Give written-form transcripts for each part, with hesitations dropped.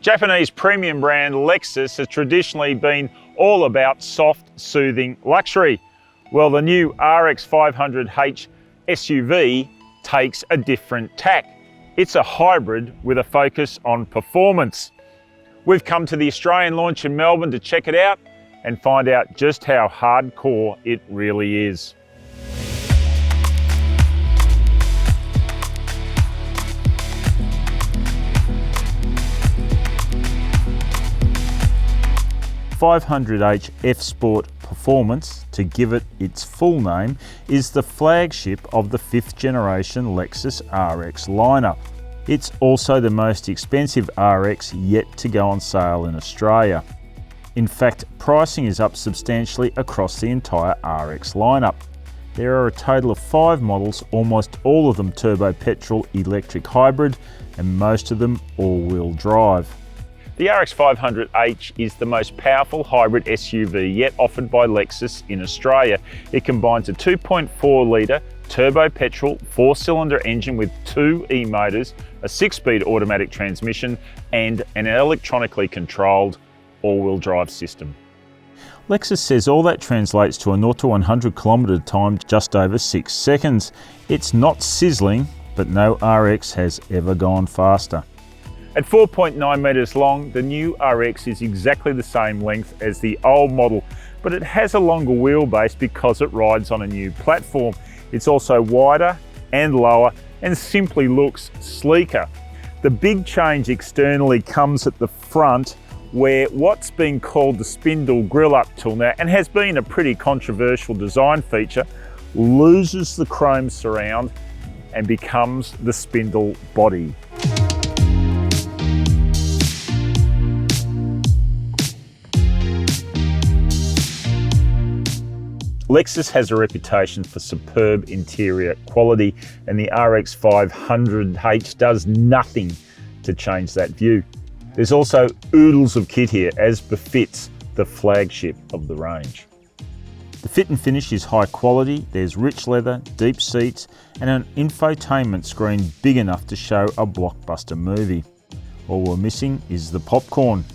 Japanese premium brand Lexus has traditionally been all about soft, soothing luxury. Well, the new RX 500h SUV takes a different tack. It's a hybrid with a focus on performance. We've come to the Australian launch in Melbourne to check it out and find out just how hardcore it really is. The 500h F Sport Performance, to give it its full name, is the flagship of the 5th generation Lexus RX lineup. It's also the most expensive RX yet to go on sale in Australia. In fact, pricing is up substantially across the entire RX lineup. There are a total of 5 models, almost all of them turbo petrol-electric hybrid, and most of them all-wheel drive. The RX 500h is the most powerful hybrid SUV yet offered by Lexus in Australia. It combines a 2.4 litre turbo petrol 4-cylinder engine with 2 e-motors, a 6-speed automatic transmission and an electronically controlled all-wheel drive system. Lexus says all that translates to a 0 to 100 km time just over 6 seconds. It's not sizzling, but no RX has ever gone faster. At 4.9 metres long, the new RX is exactly the same length as the old model, but it has a longer wheelbase because it rides on a new platform. It's also wider and lower and simply looks sleeker. The big change externally comes at the front, where what's been called the spindle grille up till now, and has been a pretty controversial design feature, loses the chrome surround and becomes the spindle body. Lexus has a reputation for superb interior quality, and the RX 500h does nothing to change that view. There's also oodles of kit here, as befits the flagship of the range. The fit and finish is high quality. There's rich leather, deep seats, and an infotainment screen big enough to show a blockbuster movie. All we're missing is the popcorn.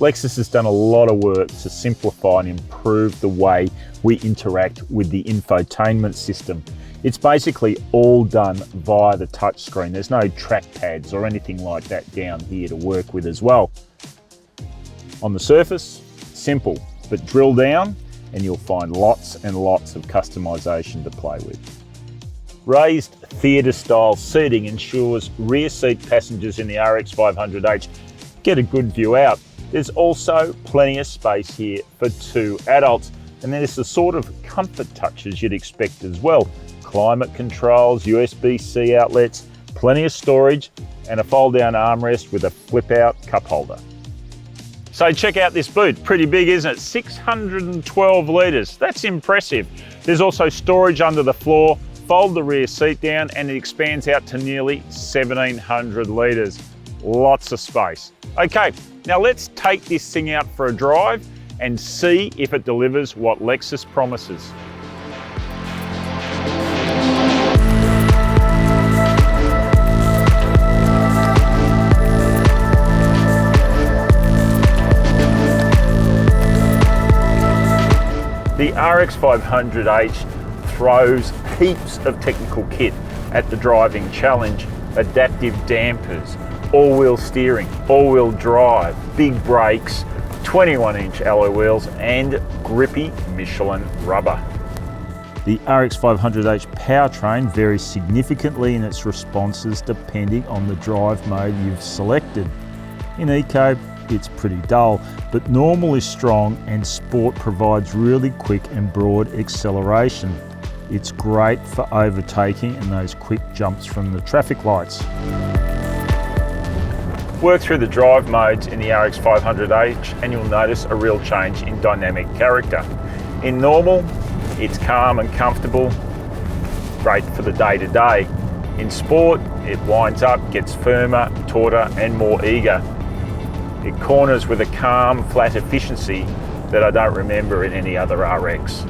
Lexus has done a lot of work to simplify and improve the way we interact with the infotainment system. It's basically all done via the touchscreen. There's no trackpads or anything like that down here to work with as well. On the surface, simple, but drill down and you'll find lots and lots of customization to play with. Raised theatre-style seating ensures rear seat passengers in the RX 500h get a good view out. There's also plenty of space here for 2 adults, and there's the sort of comfort touches you'd expect as well. Climate controls, USB-C outlets, plenty of storage, and a fold-down armrest with a flip-out cup holder. So check out this boot, pretty big, isn't it? 612 litres, that's impressive. There's also storage under the floor. Fold the rear seat down and it expands out to nearly 1700 litres. Lots of space. Okay, now let's take this thing out for a drive and see if it delivers what Lexus promises. The RX 500h throws heaps of technical kit at the driving challenge. Adaptive dampers, all-wheel steering, all-wheel drive, big brakes, 21-inch alloy wheels and grippy Michelin rubber. The RX 500h powertrain varies significantly in its responses depending on the drive mode you've selected. In Eco, it's pretty dull, but Normal is strong and Sport provides really quick and broad acceleration. It's great for overtaking and those quick jumps from the traffic lights. Work through the drive modes in the RX 500h and you'll notice a real change in dynamic character. In Normal, it's calm and comfortable, great for the day-to-day. In Sport, it winds up, gets firmer, tauter and more eager. It corners with a calm, flat efficiency that I don't remember in any other RX.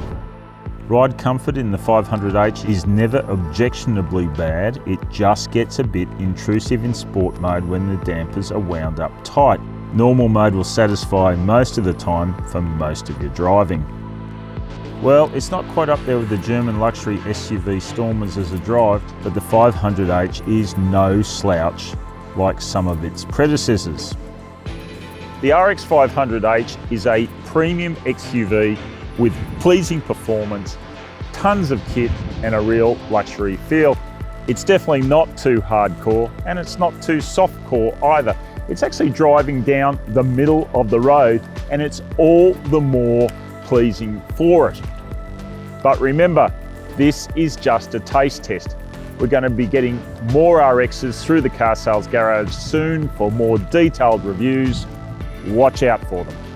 Ride comfort in the 500h is never objectionably bad, it just gets a bit intrusive in sport mode when the dampers are wound up tight. Normal mode will satisfy most of the time for most of your driving. Well, it's not quite up there with the German luxury SUV Stormers as a drive, but the 500h is no slouch like some of its predecessors. The RX 500h is a premium XUV with pleasing performance, tons of kit and a real luxury feel. It's definitely not too hardcore and it's not too softcore either. It's actually driving down the middle of the road and it's all the more pleasing for it. But remember, this is just a taste test. We're going to be getting more RXs through the Car Sales Garage soon for more detailed reviews. Watch out for them.